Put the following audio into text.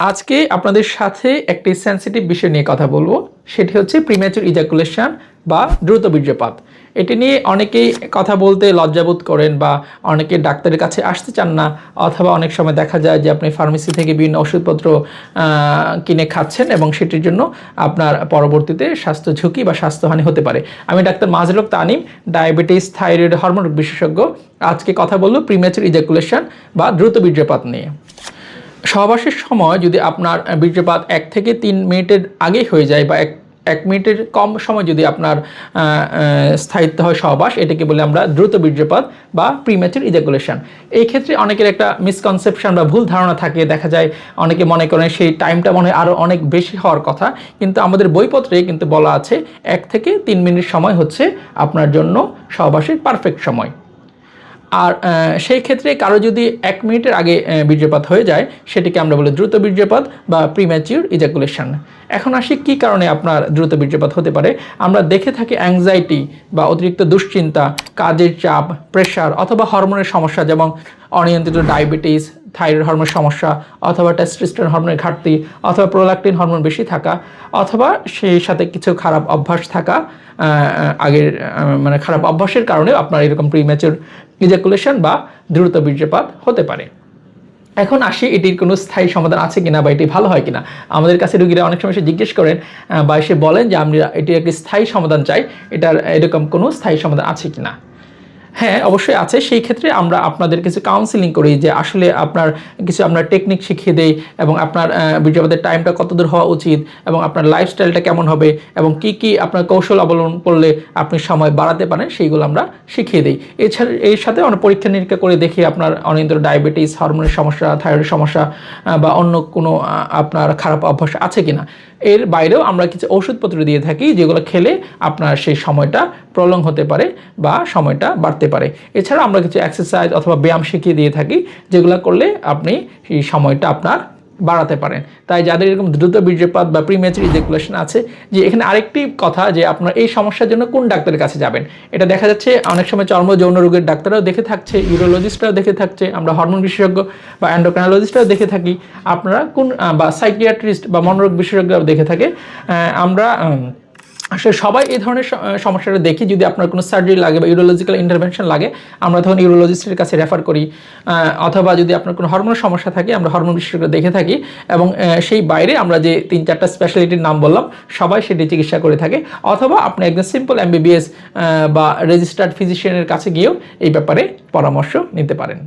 আজকে আপনাদের সাথে একটি সেন্সিটিভ বিষয় নিয়ে কথা বলবো, সেটি হচ্ছে প্রিম্যাচুর ইজাকুলেশন বা দ্রুত বীর্যপাত। এটি নিয়ে অনেকেই কথা বলতে লজ্জাবোধ করেন বা অনেকে ডাক্তারের কাছে আসতে চান না, অথবা অনেক সময় দেখা যায় যে আপনি ফার্মেসি থেকে বিভিন্ন ওষুধপত্র কিনে খাচ্ছেন এবং সেটির জন্য আপনার পরবর্তীতে স্বাস্থ্য ঝুঁকি বা স্বাস্থ্যহানি হতে পারে। আমি ডাক্তার মাজহারুল হক তানিম, ডায়াবেটিস, থাইরয়েড, হরমোন রোগ বিশেষজ্ঞ। আজকে কথা বলবো প্রিম্যাচুর ইজাকুলেশন বা দ্রুত বীর্যপাত নিয়ে। সহবাসের সময় যদি আপনার বীর্যপাত 1 থেকে 3 মিনিটের আগেই হয়ে যায় বা এক মিনিটের কম সময় যদি আপনার স্থায়িত্ব হয় সহবাস, এটাকে বলে আমরা দ্রুত বীর্যপাত বা প্রিম্যাচুর ইজাকুলেশন। এই ক্ষেত্রে অনেকের একটা মিসকনসেপশন বা ভুল ধারণা থাকে, দেখা যায় অনেকে মনে করেন সেই টাইমটা মনে হয় আরও অনেক বেশি হওয়ার কথা, কিন্তু আমাদের বইপত্রে কিন্তু বলা আছে 1 থেকে 3 মিনিট সময় হচ্ছে আপনার জন্য সহবাসের পারফেক্ট সময়। আর সেই ক্ষেত্রে কারো যদি 1 মিনিটের আগে বীর্যপাত হয়ে যায়, সেটিকে আমরা বলি দ্রুত বীর্যপাত বা প্রিম্যাচিউর ইজাকুলেশন। এখন আসি কী কারণে আপনার দ্রুত বীর্যপাত হতে পারে। আমরা দেখে থাকি অ্যাংজাইটি বা অতিরিক্ত দুশ্চিন্তা, কাজের চাপ, প্রেশার অথবা হরমোনের সমস্যা, যেমন অনিয়ন্ত্রিত ডায়াবেটিস, থাইরয়েড হরমোনের সমস্যা, অথবা টেস্টোস্টেরন হরমোনের ঘাটতি, অথবা প্রোল্যাক্টিন হরমোন বেশি থাকা, অথবা সেই সাথে কিছু খারাপ অভ্যাস থাকা, আগের মানে খারাপ অভ্যাসের কারণে আপনার এরকম প্রিম্যাচুর ইজাকুলেশন বা দ্রুত বীর্যপাত হতে পারে। এখন আসি এটির কোনো স্থায়ী সমাধান আছে কিনা বা এটি ভালো হয় কিনা। আমাদের কাছে রোগীরা অনেক সময় এসে জিজ্ঞেস করেন বা এসে বলেন যে আমরা এটির একটি স্থায়ী সমাধান চাই, এটার এরকম কোনো স্থায়ী সমাধান আছে কিনা। হ্যাঁ, অবশ্যই আছে। সেই ক্ষেত্রে আমরা আপনাদের কিছু কাউন্সিলিং করি, যে আসলে আপনার কিছু আপনার টেকনিক শিখিয়ে দেই এবং আপনার বীর্যপাতের টাইমটা কত দূর হওয়া উচিত এবং আপনার লাইফস্টাইলটা কেমন হবে এবং কি কি আপনার কৌশল অবলম্বন করলে আপনি সময় বাড়াতে পারেন, সেইগুলো আমরা শিখিয়ে দিই। এছাড়া এর সাথে অনেক পরীক্ষা নিরীক্ষা করে দেখি আপনার অনিয়ন্ত্রিত ডায়াবেটিস, হরমোনের সমস্যা, থাইরয়েডের সমস্যা বা অন্য কোনো আপনার খারাপ অভ্যাস আছে কিনা। এর বাইরেও আমরা কিছু ওষুধপত্র দিয়ে থাকি, যেগুলো খেলে আপনার সেই সময়টা প্রলং হতে পারে বা সময়টা বাড়তে পারে। এছাড়া আমরা কিছু এক্সারসাইজ অথবা ব্যায়াম শিখিয়ে দিয়ে থাকি, যেগুলো করলে আপনি এই সময়টা আপনার বাড়াতে পারেন। তাই যাদের এরকম দ্রুত বীর্যপাত বা প্রিম্যাচুর ইজাকুলেশন আছে, যে এখানে আরেকটি কথা, যে আপনার এই সমস্যার জন্য কোন ডাক্তারের কাছে যাবেন। এটা দেখা যাচ্ছে অনেক সময় চর্ম যৌন রোগের ডাক্তাররাও দেখে থাকছে, ইউরোলজিস্টরাও দেখে থাকছে, আমরা হরমোন বিশেষজ্ঞ বা এন্ডোক্রাইনোলজিস্টরাও দেখে থাকি। আপনারা কোন বা সাইকিয়াট্রিস্ট বা মনোরোগ বিশেষজ্ঞরাও দেখে থাকে। আমরা আসলে সবাই এই ধরনের সমস্যাটা দেখি। যদি আপনার কোনো সার্জারি লাগে বা ইউরোলজিক্যাল ইন্টারভেনশন লাগে, আমরা তখন ইউরোলজিস্টের কাছে রেফার করি, অথবা যদি আপনার কোনো হরমোনের সমস্যা থাকে, আমরা হরমোন বিশেষজ্ঞ দেখে থাকি। এবং সেই বাইরে আমরা যে 3-4টা স্পেশালিটির নাম বললাম, সবাই সেটি চিকিৎসা করে থাকে। অথবা আপনি একদম সিম্পল MBBS বা রেজিস্টার্ড ফিজিশিয়ানের কাছে গিয়েও এই ব্যাপারে পরামর্শ নিতে পারেন।